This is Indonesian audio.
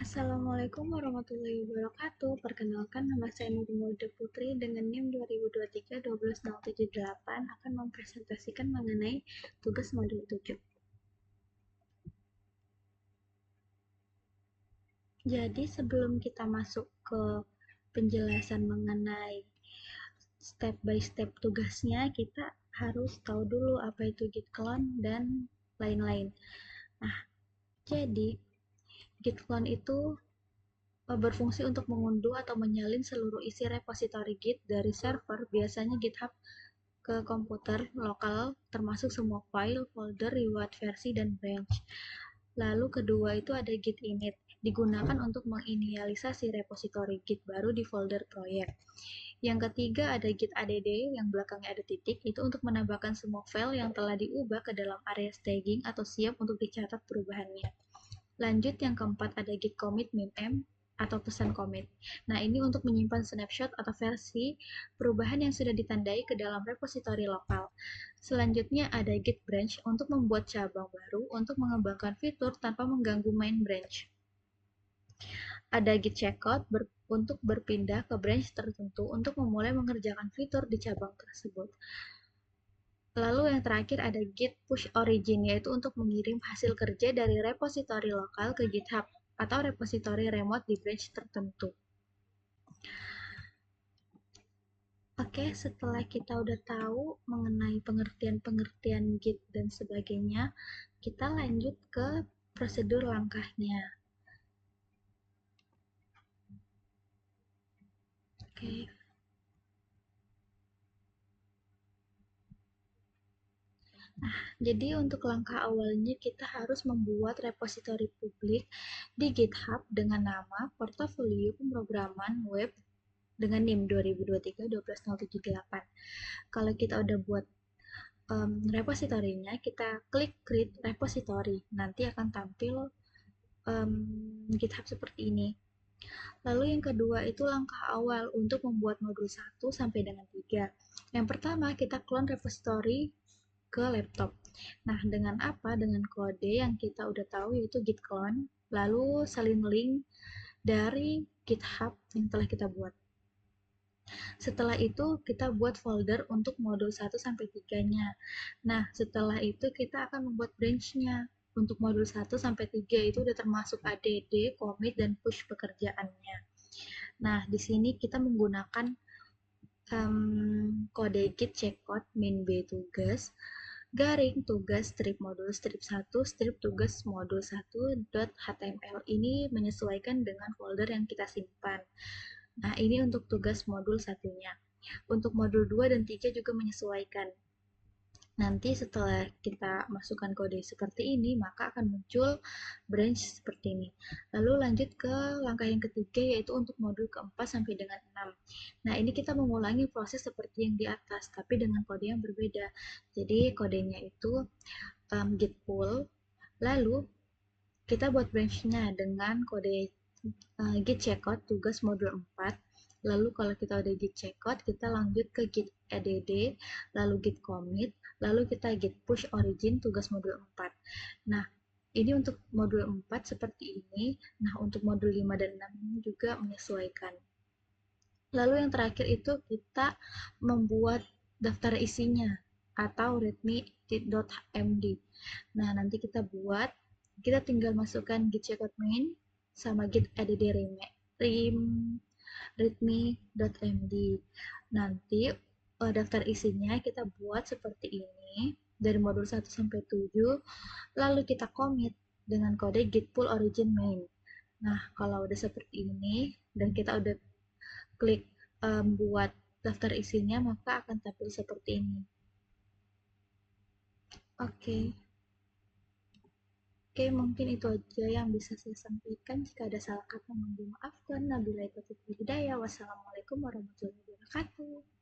Assalamualaikum warahmatullahi wabarakatuh. Perkenalkan, nama saya Nur Mauda Putri dengan NIM 2023-12078 akan mempresentasikan mengenai tugas modul 7. Jadi sebelum kita masuk ke penjelasan mengenai step by step tugasnya, kita harus tahu dulu apa itu git clone dan lain-lain. Nah, jadi git clone itu berfungsi untuk mengunduh atau menyalin seluruh isi repositori Git dari server, biasanya GitHub, ke komputer lokal, termasuk semua file, folder, reward versi, dan branch. Lalu kedua itu ada Git init, digunakan untuk menginisialisasi repositori Git baru di folder proyek. Yang ketiga ada Git add yang belakangnya ada titik, itu untuk menambahkan semua file yang telah diubah ke dalam area staging atau siap untuk dicatat perubahannya. Lanjut yang keempat ada git commit -m atau pesan commit. Nah, ini untuk menyimpan snapshot atau versi perubahan yang sudah ditandai ke dalam repositori lokal. Selanjutnya ada git branch untuk membuat cabang baru untuk mengembangkan fitur tanpa mengganggu main branch. Ada git checkout untuk berpindah ke branch tertentu untuk memulai mengerjakan fitur di cabang tersebut. Lalu yang terakhir ada git push origin, yaitu untuk mengirim hasil kerja dari repositori lokal ke GitHub atau repositori remote di branch tertentu. Oke, setelah kita udah tahu mengenai pengertian-pengertian git dan sebagainya, kita lanjut ke prosedur langkahnya. Oke. Jadi untuk langkah awalnya kita harus membuat repositori publik di GitHub dengan nama Portofolio Pemrograman Web dengan NIM 2023-12078. Kalau kita udah buat repositorinya, kita klik create repository. Nanti akan tampil GitHub seperti ini. Lalu yang kedua itu langkah awal untuk membuat modul 1 sampai dengan 3. Yang pertama, kita clone repository ke laptop. Nah, dengan apa? Dengan kode yang kita udah tahu yaitu git clone, lalu salin link dari GitHub yang telah kita buat. Setelah itu kita buat folder untuk modul 1 sampai 3-nya. Nah, setelah itu kita akan membuat branch-nya. Untuk modul 1 sampai 3 itu udah termasuk add, commit, dan push pekerjaannya. Nah, di sini kita menggunakan kode git checkout min b tugas garing tugas strip modul strip 1 strip tugas modul 1.html. Ini menyesuaikan dengan folder yang kita simpan. Nah, ini untuk tugas modul satunya. Untuk modul 2 dan 3 juga menyesuaikan. Nanti setelah kita masukkan kode seperti ini, maka akan muncul branch seperti ini. Lalu lanjut ke langkah yang ketiga, yaitu untuk modul keempat sampai dengan 6. Nah, ini kita mengulangi proses seperti yang di atas, tapi dengan kode yang berbeda. Jadi, kodenya itu git pull, lalu kita buat branch-nya dengan kode git checkout tugas modul 4. Lalu kalau kita udah git checkout, kita lanjut ke git add, lalu git commit, lalu kita git push origin tugas modul 4. Nah, ini untuk modul 4 seperti ini. Nah, untuk modul 5 dan 6 ini juga menyesuaikan. Lalu yang terakhir itu kita membuat daftar isinya atau readme.md. Nah, nanti kita buat, kita tinggal masukkan git checkout main sama git add readme.md. Nanti daftar isinya kita buat seperti ini dari modul 1 sampai 7, lalu kita commit dengan kode git pull origin main. Nah, kalau udah seperti ini dan kita udah klik buat daftar isinya, maka akan tampil seperti ini. Oke. Oke, mungkin itu aja yang bisa saya sampaikan. Jika ada salah kata, mohon dimaafkan. Wabillahi taufiq wal hidayah. Wassalamualaikum warahmatullahi wabarakatuh.